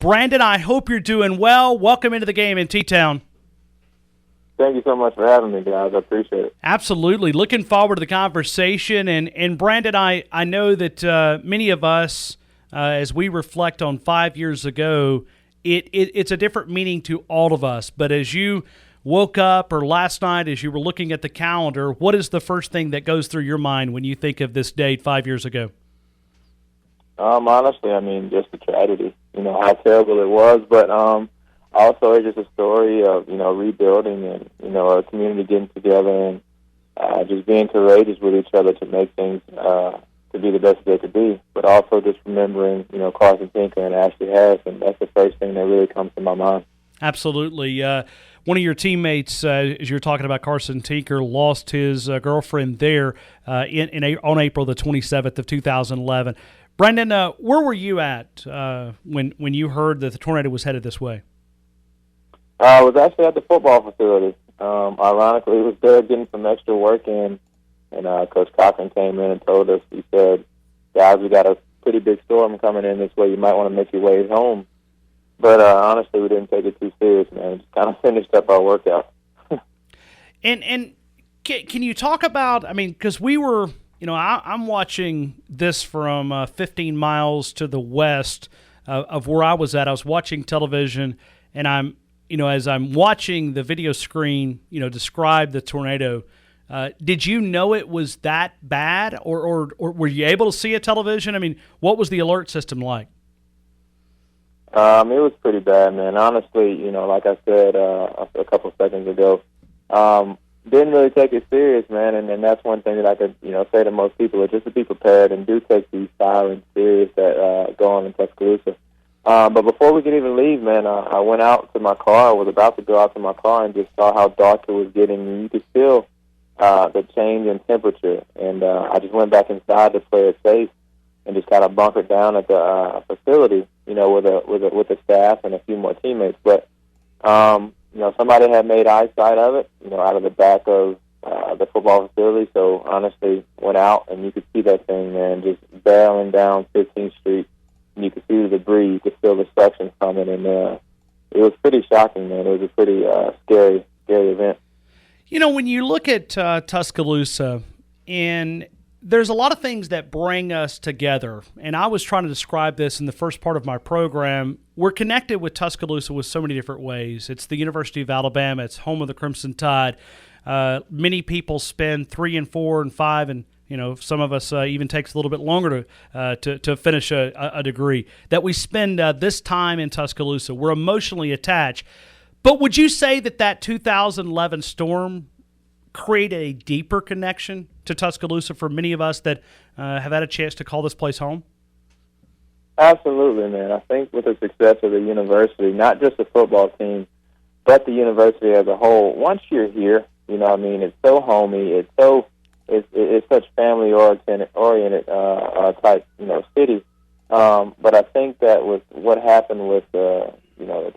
Brandon, I hope you're doing well. Welcome into the game in T-Town. Thank you so much for having me, guys. I appreciate it. Absolutely. Looking forward to the conversation. And Brandon, I know that many of us, as we reflect on 5 years ago, it's a different meaning to all of us. But as you woke up or last night as you were looking at the calendar, what is the first thing that goes through your mind when you think of this date 5 years ago? Honestly, I mean, just a tragedy, how terrible it was. But also it's just a story of, rebuilding and, a community getting together and just being courageous with each other to make things to be the best they could be. But also just remembering, Carson Tinker and Ashley Harris, and that's the first thing that really comes to my mind. Absolutely. One of your teammates, as you were talking about Carson Tinker, lost his girlfriend there on April the 27th of 2011. Brandon, where were you at when you heard that the tornado was headed this way? I was actually at the football facility. Ironically, was there getting some extra work in, and Coach Cochran came in and told us, he said, guys, we got a pretty big storm coming in this way. You might want to make your way home. But honestly, we didn't take it too serious, man. Just kind of finished up our workout. And can you talk about, because we were, I'm watching this from 15 miles to the west of where I was at. I was watching television, and I'm, as I'm watching the video screen, describe the tornado, did you know it was that bad, or were you able to see a television? What was the alert system like? It was pretty bad, man. Honestly, like I said a couple seconds ago, didn't really take it serious, man. And that's one thing that I could, say to most people, is just to be prepared and do take these sirens serious that go on in Tuscaloosa. But before we could even leave, man, I went out to my car. I was about to go out to my car and just saw how dark it was getting. And you could feel the change in temperature. And I just went back inside to play it safe and just kind of bunkered down at the facility, with the staff and a few more teammates. But somebody had made eyesight of it, out of the back of the football facility. So honestly, went out and you could see that thing, man, just barreling down 15th Street. And you could see the debris, you could feel the suction coming, and it was pretty shocking, man. It was a pretty scary event. When you look at Tuscaloosa, and there's a lot of things that bring us together, and I was trying to describe this in the first part of my program. We're connected with Tuscaloosa with so many different ways. It's the University of Alabama. It's home of the Crimson Tide. Many people spend 3 and 4 and 5, and some of us even takes a little bit longer to finish a degree. That we spend this time in Tuscaloosa. We're emotionally attached. But would you say that 2011 storm create a deeper connection to Tuscaloosa for many of us that have had a chance to call this place home? Absolutely, man. I think with the success of the university, not just the football team, but the university as a whole, once you're here, it's so homey, it's such family-oriented type, city. But I think that with what happened with the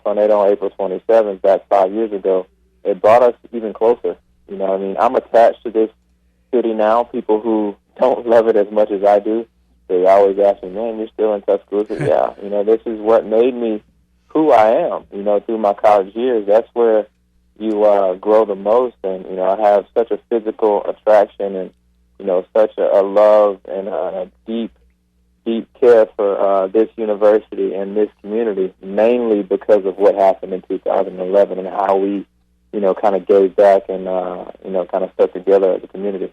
tornado on April 27th back 5 years ago, it brought us even closer. I'm attached to this city now. People who don't love it as much as I do, they always ask me, man, you're still in Tuscaloosa? Yeah, this is what made me who I am, through my college years. That's where you grow the most. And, I have such a physical attraction and, such a love and a deep care for this university and this community, mainly because of what happened in 2011 and how we kind of gave back and, kind of stuck together as a community.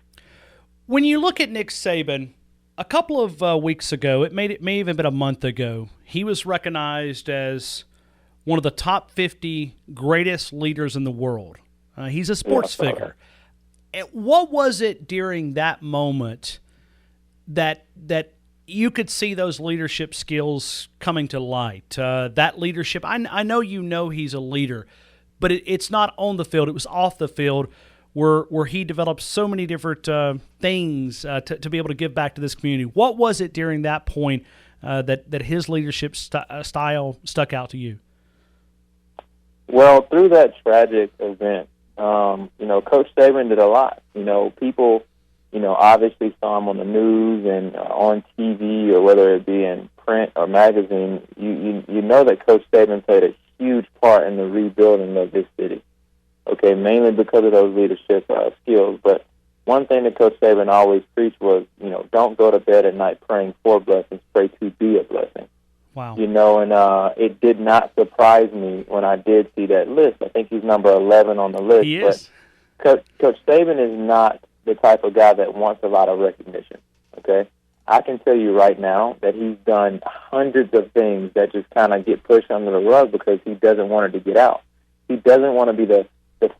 When you look at Nick Saban, a couple of weeks ago, it may even been a month ago, he was recognized as one of the top 50 greatest leaders in the world. He's a sports figure. And what was it during that moment that you could see those leadership skills coming to light? That leadership, I know he's a leader, but it's not on the field. It was off the field where he developed so many different things to be able to give back to this community. What was it during that point that his leadership style stuck out to you? Well, through that tragic event, Coach Saban did a lot. People, obviously saw him on the news and on TV, or whether it be in print or magazine, you know that Coach Saban played a huge part in the rebuilding of this city. Okay, mainly because of those leadership skills. But one thing that Coach Saban always preached was, don't go to bed at night praying for blessings, pray to be a blessing. Wow. And it did not surprise me when I did see that list. I think he's number 11 on the list. He is. But Coach Saban is not the type of guy that wants a lot of recognition, okay? I can tell you right now that he's done hundreds of things that just kind of get pushed under the rug because he doesn't want it to get out. He doesn't want to be the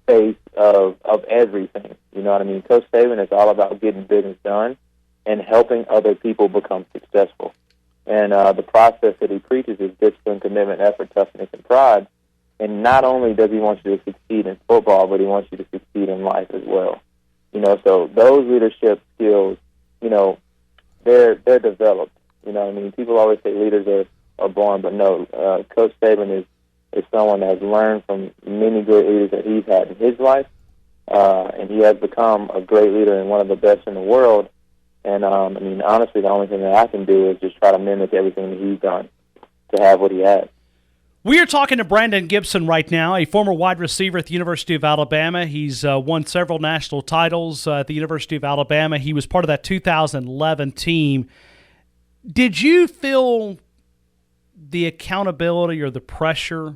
face of everything. You know what I mean? Coach Saban is all about getting business done and helping other people become successful. And the process that he preaches is discipline, commitment, effort, toughness, and pride. And not only does he want you to succeed in football, but he wants you to succeed in life as well. So those leadership skills, they're developed. You know what I mean? People always say leaders are born, but no, Coach Saban is someone that has learned from many great leaders that he's had in his life, and he has become a great leader and one of the best in the world. And, honestly, the only thing that I can do is just try to mimic everything that he's done to have what he has. We are talking to Brandon Gibson right now, a former wide receiver at the University of Alabama. He's won several national titles at the University of Alabama. He was part of that 2011 team. Did you feel the accountability or the pressure,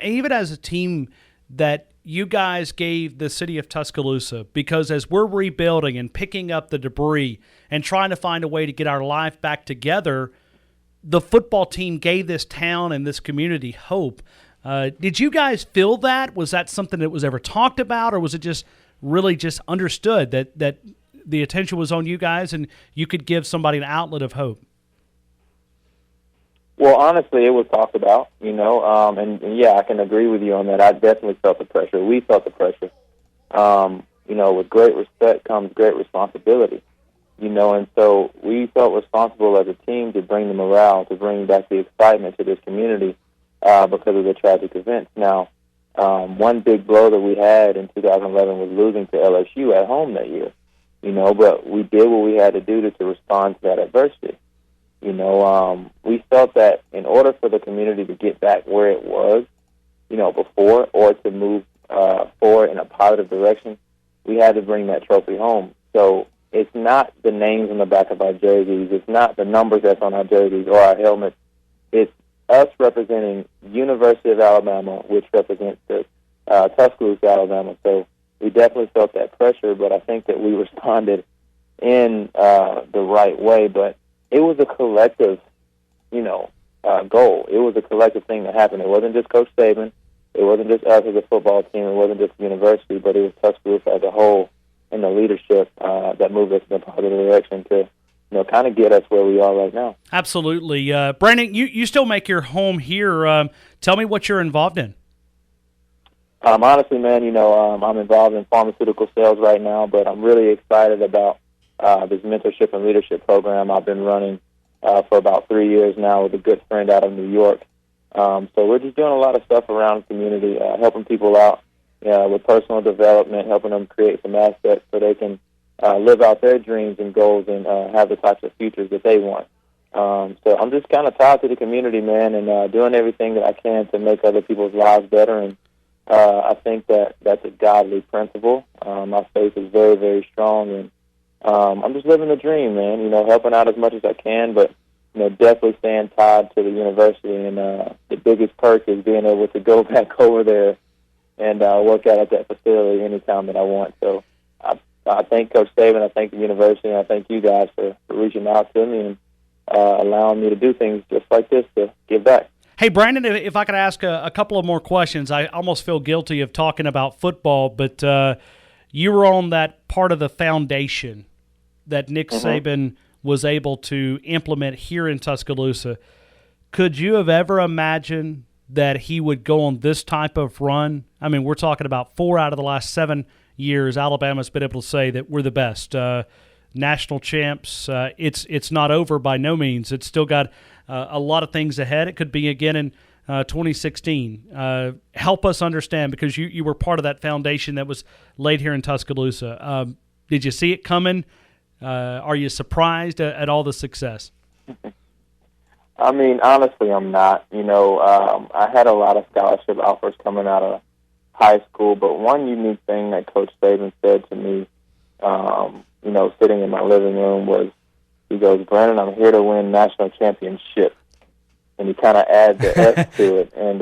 even as a team, that you guys gave the city of Tuscaloosa? Because as we're rebuilding and picking up the debris and trying to find a way to get our life back together, the football team gave this town and this community hope. Did you guys feel that? Was that something that was ever talked about, or was it just really just understood that the attention was on you guys and you could give somebody an outlet of hope? Well, honestly, it was talked about, and yeah, I can agree with you on that. I definitely felt the pressure. We felt the pressure. With great respect comes great responsibility, and so we felt responsible as a team to bring the morale, to bring back the excitement to this community because of the tragic events. Now, one big blow that we had in 2011 was losing to LSU at home that year, but we did what we had to do to respond to that adversity. We felt that in order for the community to get back where it was, before, or to move forward in a positive direction, we had to bring that trophy home. So it's not the names on the back of our jerseys. It's not the numbers that's on our jerseys or our helmets. It's us representing University of Alabama, which represents the Tuscaloosa, Alabama. So we definitely felt that pressure, but I think that we responded in the right way. But it was a collective, goal. It was a collective thing that happened. It wasn't just Coach Saban. It wasn't just us as a football team. It wasn't just the university, but it was Tuscaloosa as a whole and the leadership that moved us in a positive direction to, kind of get us where we are right now. Absolutely. Brandon, you still make your home here. Tell me what you're involved in. Honestly, man, I'm involved in pharmaceutical sales right now, but I'm really excited about this mentorship and leadership program I've been running for about 3 years now with a good friend out of New York. So we're just doing a lot of stuff around the community, helping people out with personal development, helping them create some assets so they can live out their dreams and goals and have the types of futures that they want. So I'm just kind of tied to the community, man, and doing everything that I can to make other people's lives better. And I think that that's a godly principle. My faith is very, very strong, and I'm just living the dream, man, helping out as much as I can, but, definitely staying tied to the university. And the biggest perk is being able to go back over there and work out at that facility anytime that I want. So I thank Coach Saban, I thank the university, and I thank you guys for reaching out to me and allowing me to do things just like this to give back. Hey, Brandon, if I could ask a couple of more questions. I almost feel guilty of talking about football, but you were on that part of the foundation that Nick Saban was able to implement here in Tuscaloosa. Could you have ever imagined that he would go on this type of run? I mean, we're talking about 4 out of the last 7 years. Alabama's been able to say that we're the best. National champs. It's not over by no means. It's still got a lot of things ahead. It could be again in 2016. Help us understand, because you were part of that foundation that was laid here in Tuscaloosa. Did you see it coming? Are you surprised at all the success? I mean, honestly, I'm not. I had a lot of scholarship offers coming out of high school, but one unique thing that Coach Saban said to me, sitting in my living room was, he goes, "Brandon, I'm here to win national championship." And he kind of adds the S to it. And,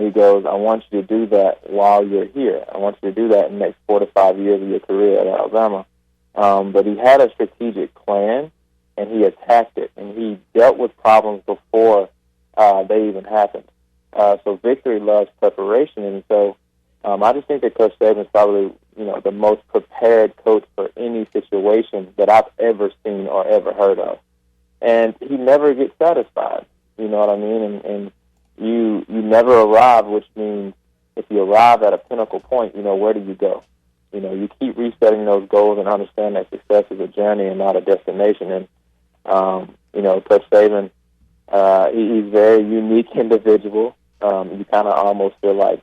he goes, "I want you to do that while you're here. I want you to do that in the next 4 to 5 years of your career at Alabama." But he had a strategic plan, and he attacked it, and he dealt with problems before they even happened. So victory loves preparation, and so I just think that Coach Saban is probably, the most prepared coach for any situation that I've ever seen or ever heard of. And he never gets satisfied, you know what I mean? And you never arrive, which means if you arrive at a pinnacle point, where do you go? You keep resetting those goals and understand that success is a journey and not a destination. And, Coach Saban, he's a very unique individual. You kind of almost feel like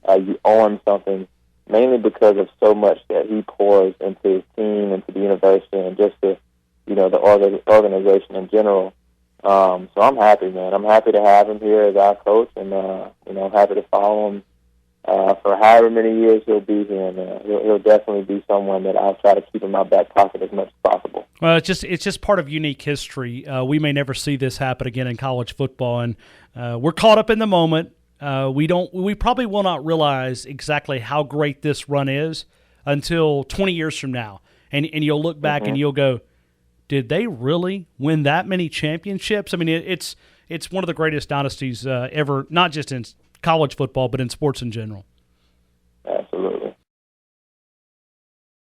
you owe him something, mainly because of so much that he pours into his team, into the university, and just the organization in general. So I'm happy, man. I'm happy to have him here as our coach, and I'm happy to follow him for however many years he'll be here. And he'll definitely be someone that I'll try to keep in my back pocket as much as possible. Well, it's just part of unique history. We may never see this happen again in college football, and we're caught up in the moment. We probably will not realize exactly how great this run is until 20 years from now, and you'll look back and you'll go, did they really win that many championships? I mean, it's one of the greatest dynasties ever, not just in college football, but in sports in general. Absolutely.